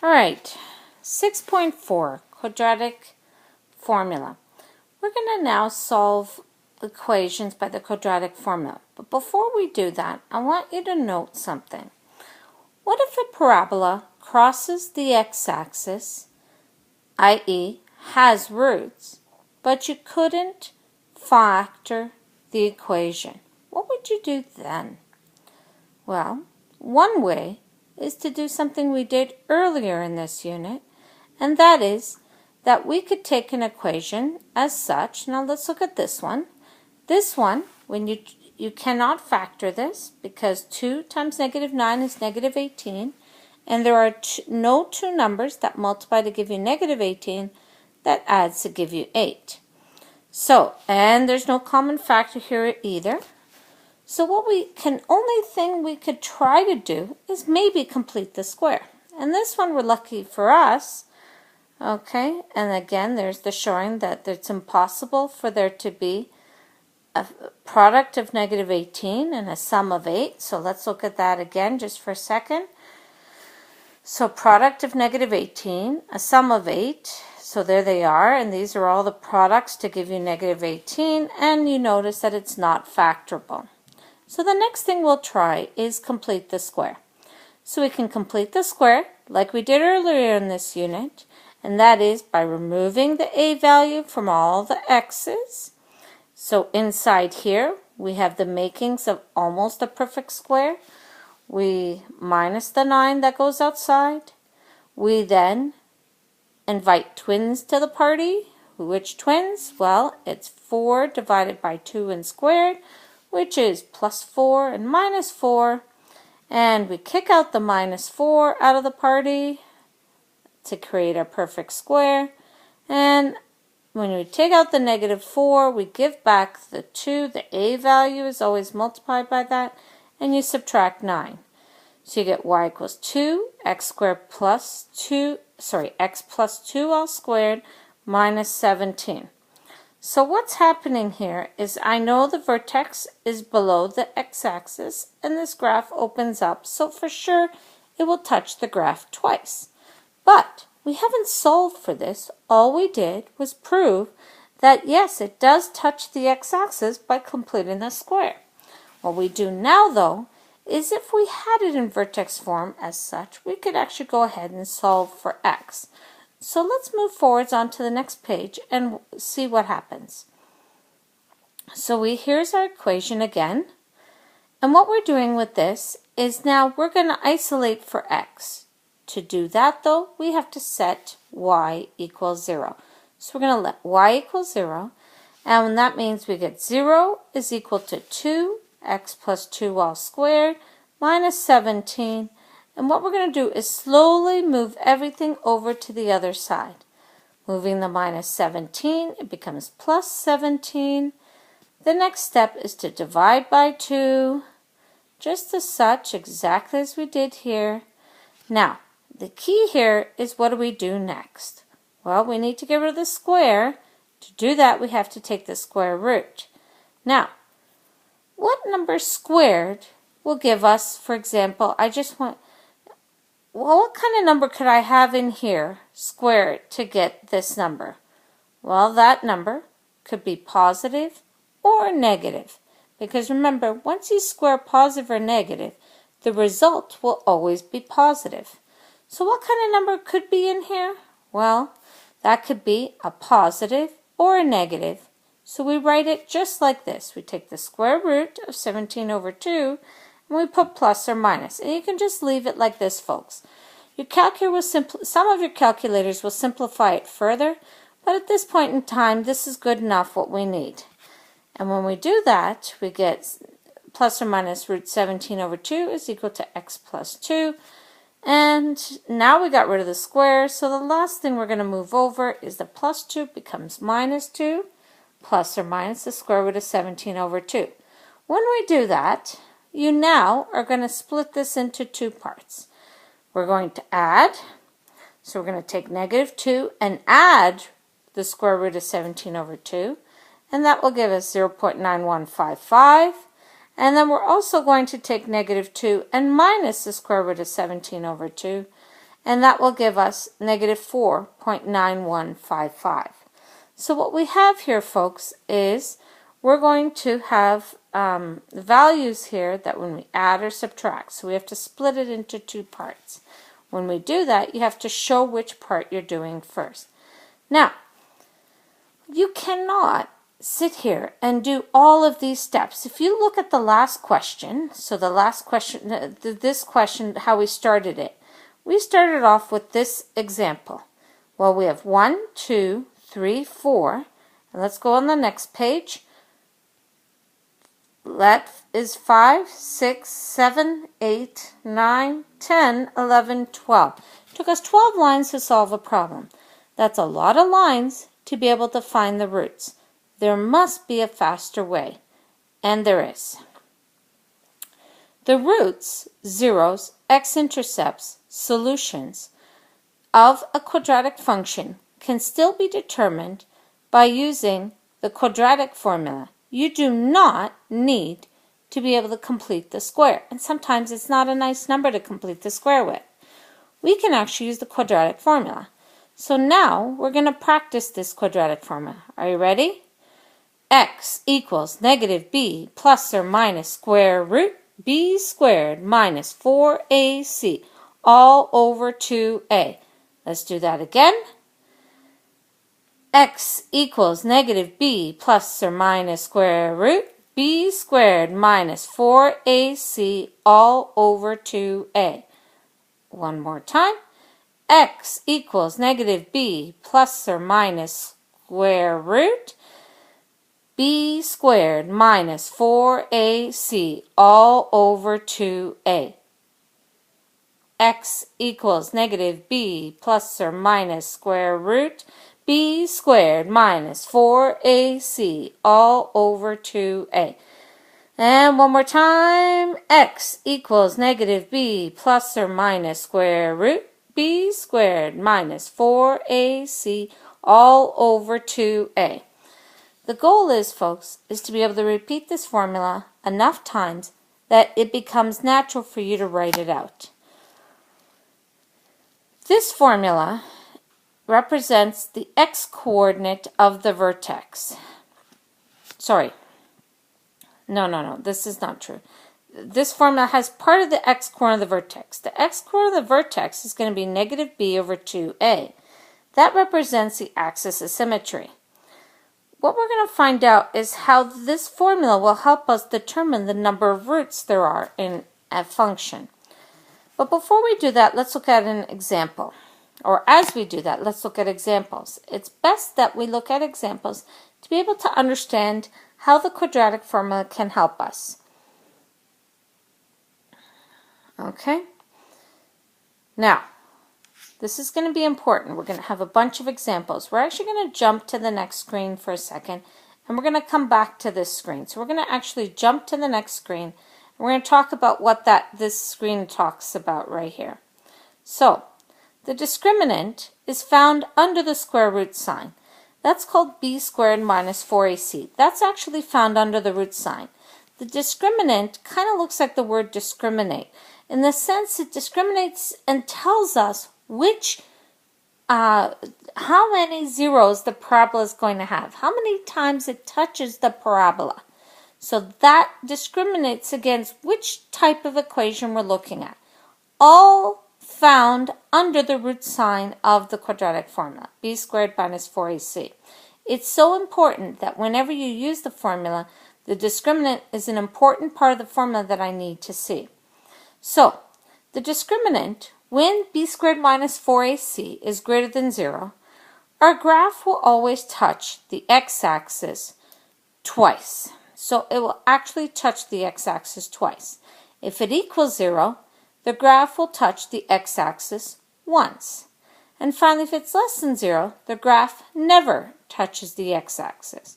All right, 6.4, quadratic formula. We're going to now solve equations by the quadratic formula. But before we do that, I want you to note something. What if a parabola crosses the x-axis, i.e. has roots, but you couldn't factor the equation? What would you do then? Well, one way is to do something we did earlier in this unit, and that is that we could take an equation as such. Now let's look at this one. This one, when you cannot factor this because 2 times negative 9 is negative 18, and there are no two numbers that multiply to give you negative 18 that adds to give you 8. So, and there's no common factor here either. So only thing we could try to do is maybe complete the square. And this one, we're lucky for us, okay, and again, there's the showing that it's impossible for there to be a product of negative 18 and a sum of 8. So let's look at that again just for a second. So product of negative 18, a sum of 8. So there they are, and these are all the products to give you negative 18, and you notice that it's not factorable. So the next thing we'll try is complete the square. So we can complete the square like we did earlier in this unit, and that is by removing the a value from all the x's. So inside here we have the makings of almost a perfect square. We minus the 9 that goes outside. We then invite twins to the party. Which twins? Well, it's 4 divided by 2 and squared, which is plus 4 and minus 4. And we kick out the minus 4 out of the party to create a perfect square. And when we take out the negative 4, we give back the 2. The a value is always multiplied by that, and you subtract 9. So you get y equals 2, x squared plus 2, x plus 2 all squared minus 17. So what's happening here is I know the vertex is below the x-axis and this graph opens up, so for sure it will touch the graph twice. But we haven't solved for this. All we did was prove that yes, it does touch the x-axis by completing the square. What we do now though is if we had it in vertex form as such, we could actually go ahead and solve for x. So let's move forwards onto the next page and see what happens. So here's our equation again. And what we're doing with this is now we're going to isolate for x. To do that though, we have to set y equals 0. So we're going to let y equal 0. And that means we get 0 is equal to 2, x plus 2 all squared, minus 17. And what we're going to do is slowly move everything over to the other side. Moving the minus 17, it becomes plus 17. The next step is to divide by 2, just as such, exactly as we did here. Now, the key here is what do we do next? Well, we need to get rid of the square. To do that, we have to take the square root. Now, what number squared will give us, for example, well, what kind of number could I have in here, square it, to get this number? Well, that number could be positive or negative. Because remember, once you square positive or negative, the result will always be positive. So what kind of number could be in here? Well, that could be a positive or a negative. So we write it just like this. We take the square root of 17 over 2, and we put plus or minus. And you can just leave it like this, folks. Some of your calculators will simplify it further, but at this point in time, this is good enough what we need. And when we do that, we get plus or minus root 17 over 2 is equal to x plus 2. And now we got rid of the square, so the last thing we're going to move over is the plus 2 becomes minus 2, plus or minus the square root of 17 over 2. When we do that, you now are going to split this into 2 parts. We're going to add, so we're going to take negative 2 and add the square root of 17 over 2, and that will give us 0.9155. And then we're also going to take negative 2 and minus the square root of 17 over 2, and that will give us negative 4.9155. So what we have here, folks, is we're going to have values here that when we add or subtract, so we have to split it into two parts. When we do that, you have to show which part you're doing first. Now, you cannot sit here and do all of these steps. If you look at the last question, so the last question, this question, how we started it, we started off with this example. Well, we have 1, 2, 3, 4, and let's go on the next page. That is 5, 6, 7, 8, 9, 10, 11, 12. It took us 12 lines to solve a problem. That's a lot of lines to be able to find the roots. There must be a faster way, and there is. The roots, zeros, x-intercepts, solutions of a quadratic function can still be determined by using the quadratic formula. You do not need to be able to complete the square, and sometimes it's not a nice number to complete the square with. We can actually use the quadratic formula. So now we're going to practice this quadratic formula. Are you ready? X equals negative b plus or minus square root b squared minus 4ac all over 2a. Let's do that again. X equals negative b plus or minus square root b squared minus 4ac all over 2a. One more time. X equals negative b plus or minus square root b squared minus 4ac all over 2a. X equals negative b plus or minus square root b squared minus 4ac all over 2a. And one more time. X equals negative b plus or minus square root b squared minus 4ac all over 2a. The goal is, folks, is to be able to repeat this formula enough times that it becomes natural for you to write it out. This formula represents the x-coordinate of the vertex. Sorry. No, this is not true. This formula has part of the x-coordinate of the vertex. The x-coordinate of the vertex is going to be negative b over 2a. That represents the axis of symmetry. What we're going to find out is how this formula will help us determine the number of roots there are in a function. But before we do that, let's look at an example. Or as we do that, let's look at examples. It's best that we look at examples to be able to understand how the quadratic formula can help us. Okay? Now, this is going to be important. We're going to have a bunch of examples. We're actually going to jump to the next screen for a second, and we're going to come back to this screen. So we're going to actually jump to the next screen, and we're going to talk about what this screen talks about right here. So, the discriminant is found under the square root sign. That's called b squared minus 4ac. That's actually found under the root sign. The discriminant kind of looks like the word discriminate, in the sense it discriminates and tells us how many zeros the parabola is going to have, how many times it touches the parabola. So that discriminates against which type of equation we're looking at. All found under the root sign of the quadratic formula, b squared minus 4ac. It's so important that whenever you use the formula, the discriminant is an important part of the formula that I need to see. So, the discriminant, when b squared minus 4ac is greater than 0, our graph will always touch the x-axis twice. So it will actually touch the x-axis twice. If it equals 0, the graph will touch the x-axis once. And finally, if it's less than 0, the graph never touches the x-axis.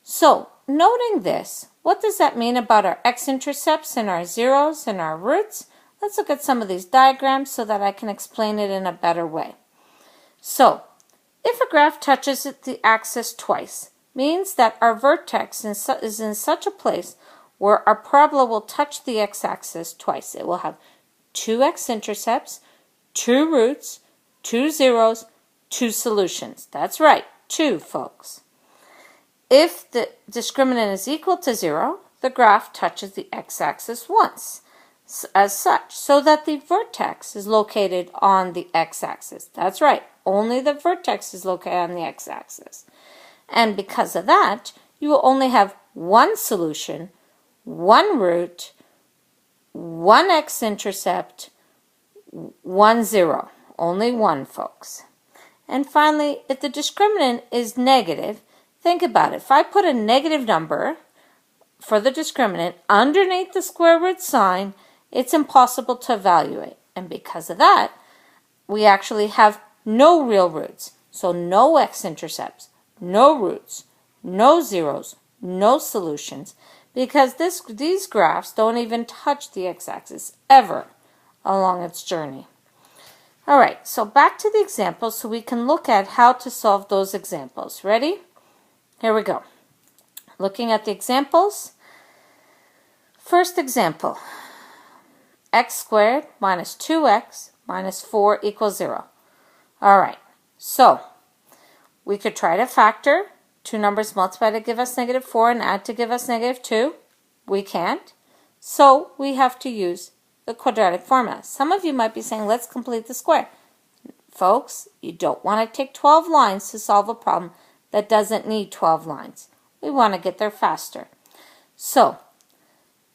So, noting this, what does that mean about our x-intercepts and our zeros and our roots? Let's look at some of these diagrams so that I can explain it in a better way. So, if a graph touches the axis twice, means that our vertex is in such a place where our parabola will touch the x-axis twice. It will have two x-intercepts, 2 roots, 2 zeros, 2 solutions. That's right, 2, folks. If the discriminant is equal to 0, the graph touches the x-axis once, as such, so that the vertex is located on the x-axis. That's right, only the vertex is located on the x-axis. And because of that, you will only have one solution, one root, one x-intercept, 1 0. Only one, folks. And finally, if the discriminant is negative, think about it. If I put a negative number for the discriminant underneath the square root sign, it's impossible to evaluate. And because of that, we actually have no real roots. So no x-intercepts, no roots, no zeros, no solutions, because these graphs don't even touch the x-axis ever along its journey. All right, so back to the examples so we can look at how to solve those examples. Ready? Here we go. Looking at the examples. First example, x squared minus 2x minus 4 equals 0. All right, so we could try to factor two numbers multiplied to give us negative 4 and add to give us negative 2. We can't, so we have to use the quadratic formula. Some of you might be saying, let's complete the square. Folks, you don't want to take 12 lines to solve a problem that doesn't need 12 lines. We want to get there faster. So,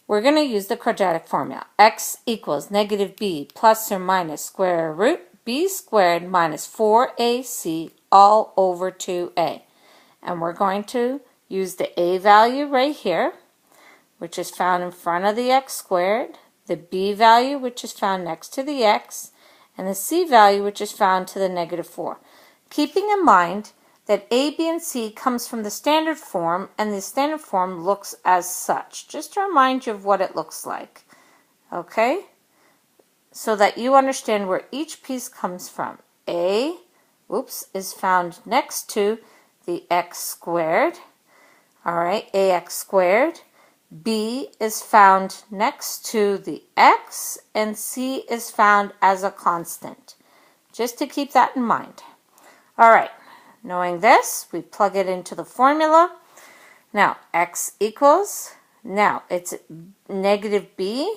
we're going to use the quadratic formula. X equals negative b plus or minus square root b squared minus 4ac all over 2a. And we're going to use the a value right here, which is found in front of the x squared, the b value, which is found next to the x, and the c value, which is found to the negative 4. Keeping in mind that a, b, and c comes from the standard form, and the standard form looks as such. Just to remind you of what it looks like, okay? So that you understand where each piece comes from. A, is found next to the x squared. All right, ax squared. B is found next to the x, and c is found as a constant. Just to keep that in mind. All right, knowing this, we plug it into the formula. Now, x equals, now it's negative b,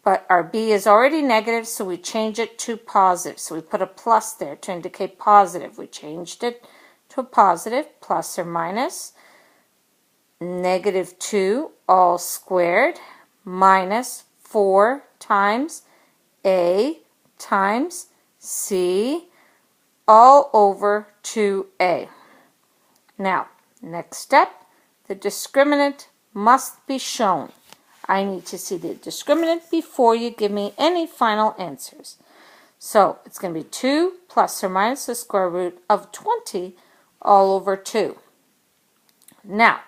but our b is already negative, so we change it to positive. So we put a plus there to indicate positive. We changed it to a positive, plus or minus negative 2 all squared minus 4 times a times c all over 2a. Now, next step, the discriminant must be shown. I need to see the discriminant before you give me any final answers. So, it's going to be 2 plus or minus the square root of 20 all over 2. Now,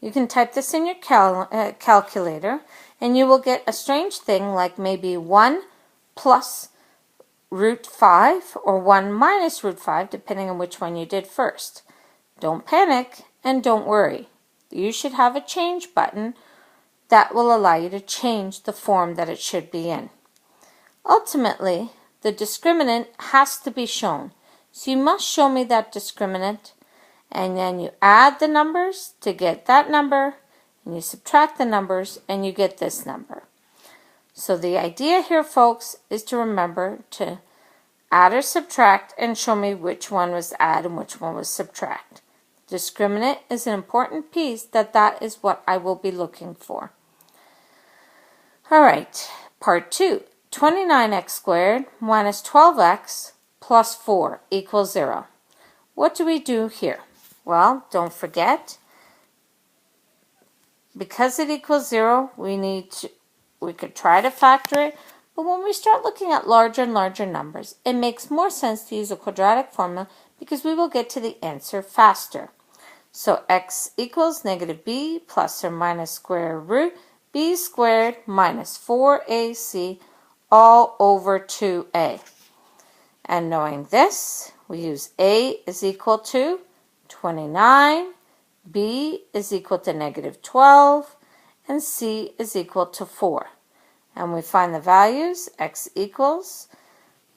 you can type this in your calculator, and you will get a strange thing like maybe 1 plus root 5 or 1 minus root 5, depending on which one you did first. Don't panic and don't worry. You should have a change button that will allow you to change the form that it should be in. Ultimately, the discriminant has to be shown. So you must show me that discriminant, and then you add the numbers to get that number, and you subtract the numbers, and you get this number. So the idea here, folks, is to remember to add or subtract and show me which one was add and which one was subtract. Discriminant is an important piece that is what I will be looking for. All right, part 2. 29x squared minus 12x plus 4 equals 0. What do we do here? Well, don't forget, because it equals 0, we could try to factor it, but when we start looking at larger and larger numbers, it makes more sense to use a quadratic formula because we will get to the answer faster. So x equals negative b plus or minus square root b squared minus 4ac all over 2a. And knowing this, we use a is equal to 29, b is equal to negative 12, and c is equal to 4. And we find the values. X equals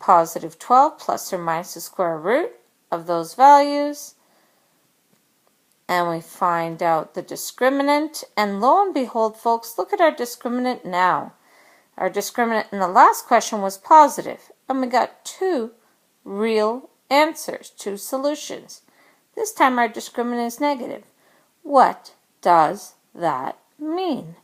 positive 12 plus or minus the square root of those values. And we find out the discriminant. And lo and behold, folks, look at our discriminant now. Our discriminant in the last question was positive, and we got two real answers, two solutions. This time our discriminant is negative. What does that mean?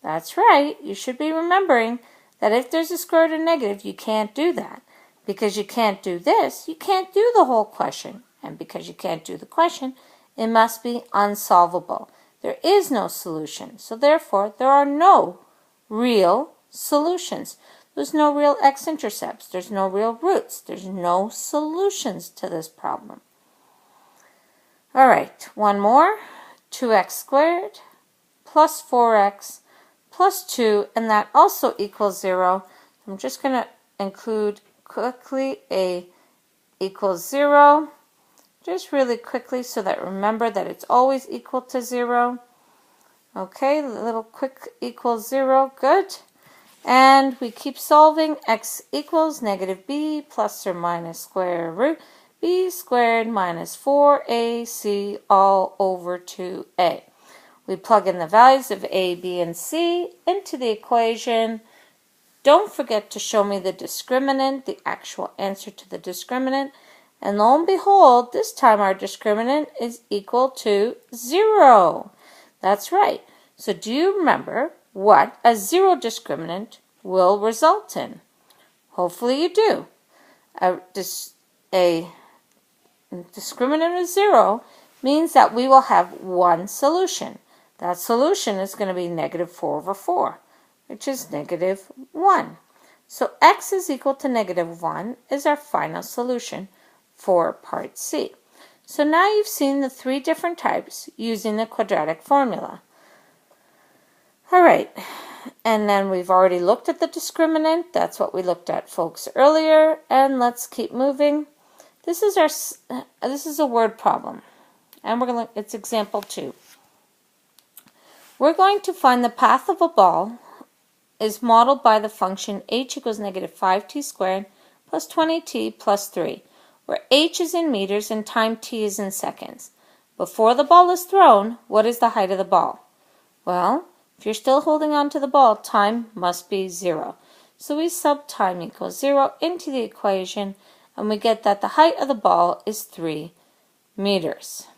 That's right, you should be remembering that if there's a square root of negative, you can't do that. Because you can't do this, you can't do the whole question. And because you can't do the question, it must be unsolvable. There is no solution, so therefore there are no real solutions. There's no real x-intercepts. There's no real roots. There's no solutions to this problem. All right, one more. 2x squared plus 4x plus 2, and that also equals 0. I'm just going to include quickly a equals 0, just really quickly so that remember that it's always equal to 0. Okay, a little quick equals 0, good. And we keep solving. X equals negative b plus or minus square root b squared minus 4ac all over 2a. We plug in the values of a, b, and c into the equation. Don't forget to show me the discriminant, the actual answer to the discriminant. And lo and behold, this time our discriminant is equal to 0. That's right. So do you remember what a 0 discriminant will result in? Hopefully you do. A discriminant of 0 means that we will have one solution. That solution is going to be negative 4 over 4, which is negative 1. So x is equal to negative 1 is our final solution for part C. So now you've seen the three different types using the quadratic formula. All right, and then we've already looked at the discriminant. That's what we looked at, folks, earlier. And let's keep moving. This is a word problem, and it's example 2. We're going to find the path of a ball is modeled by the function h equals negative 5t squared plus 20t plus 3, where h is in meters and time t is in seconds. Before the ball is thrown, what is the height of the ball? Well, if you're still holding on to the ball, time must be 0. So we sub time equals 0 into the equation, and we get that the height of the ball is 3 meters.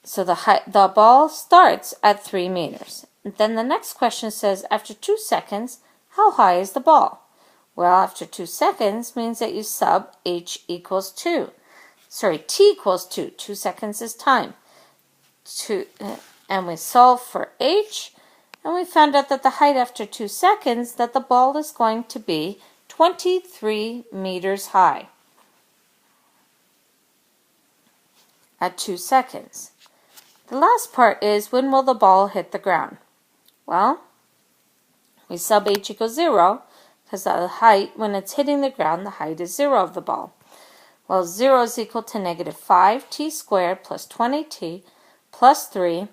So the ball starts at 3 meters. Then the next question says, after 2 seconds, how high is the ball? Well, after 2 seconds means that you sub h equals 2. Sorry, t equals 2. 2 seconds is time. And we solve for h, and we found out that the height after 2 seconds, that the ball is going to be 23 meters high at 2 seconds. The last part is, when will the ball hit the ground? Well, we sub h equals 0, because the height, when it's hitting the ground, the height is 0 of the ball. Well, 0 is equal to negative 5t squared plus 20t plus 3.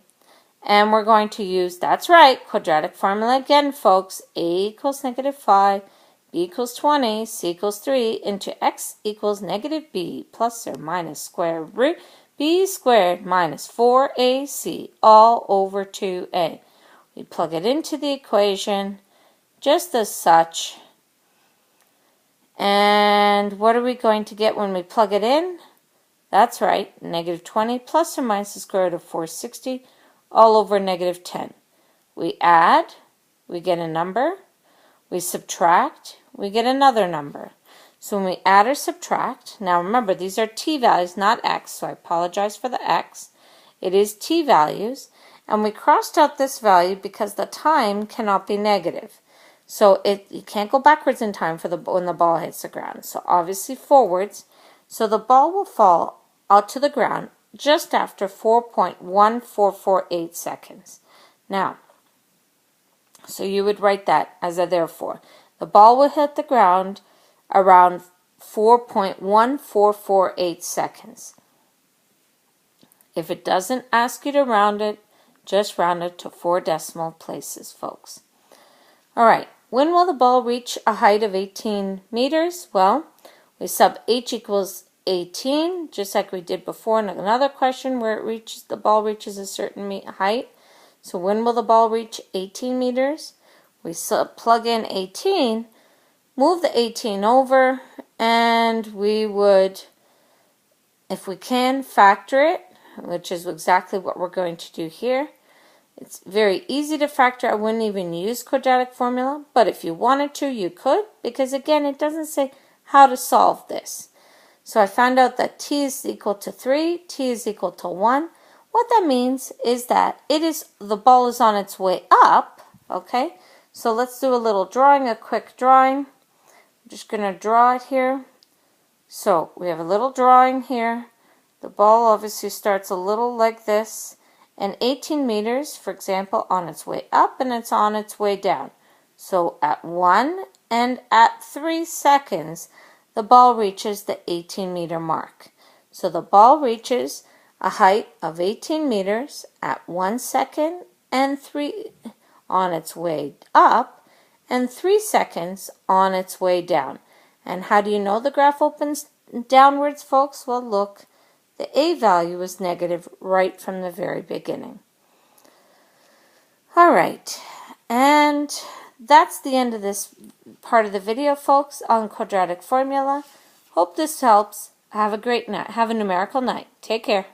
And we're going to use, that's right, quadratic formula again, folks. A equals negative 5, b equals 20, c equals 3, into x equals negative b plus or minus square root b squared minus 4ac all over 2a. We plug it into the equation just as such. And what are we going to get when we plug it in? That's right, negative 20 plus or minus the square root of 460 all over negative 10. We add, we get a number. We subtract, we get another number. So when we add or subtract, now remember these are t values, not x, so I apologize for the x. It is t values, and we crossed out this value because the time cannot be negative. So you can't go backwards in time for when the ball hits the ground. So obviously forwards. So the ball will fall out to the ground just after 4.1448 seconds. Now, so you would write that as a therefore. The ball will hit the ground around 4.1448 seconds. If it doesn't ask you to round it, just round it to 4 decimal places, folks. All right, when will the ball reach a height of 18 meters? Well, we sub h equals 18, just like we did before in another question where the ball reaches a certain height. So when will the ball reach 18 meters? We plug in 18, move the 18 over, and we would, if we can, factor it, which is exactly what we're going to do here. It's very easy to factor. I wouldn't even use quadratic formula, but if you wanted to, you could, because again, it doesn't say how to solve this. So I found out that t is equal to 3, t is equal to 1. What that means is that the ball is on its way up, okay? So let's do a little drawing, a quick drawing. I'm just going to draw it here. So we have a little drawing here. The ball obviously starts a little like this, and 18 meters, for example, on its way up, and it's on its way down. So at 1 and at 3 seconds, the ball reaches the 18-meter mark. So the ball reaches a height of 18 meters at 1 second and 3 on its way up, and 3 seconds on its way down. And how do you know the graph opens downwards, folks? Well, look, the a value is negative right from the very beginning. All right, and that's the end of this part of the video, folks, on quadratic formula. Hope this helps. Have a great night. Have a numerical night. Take care.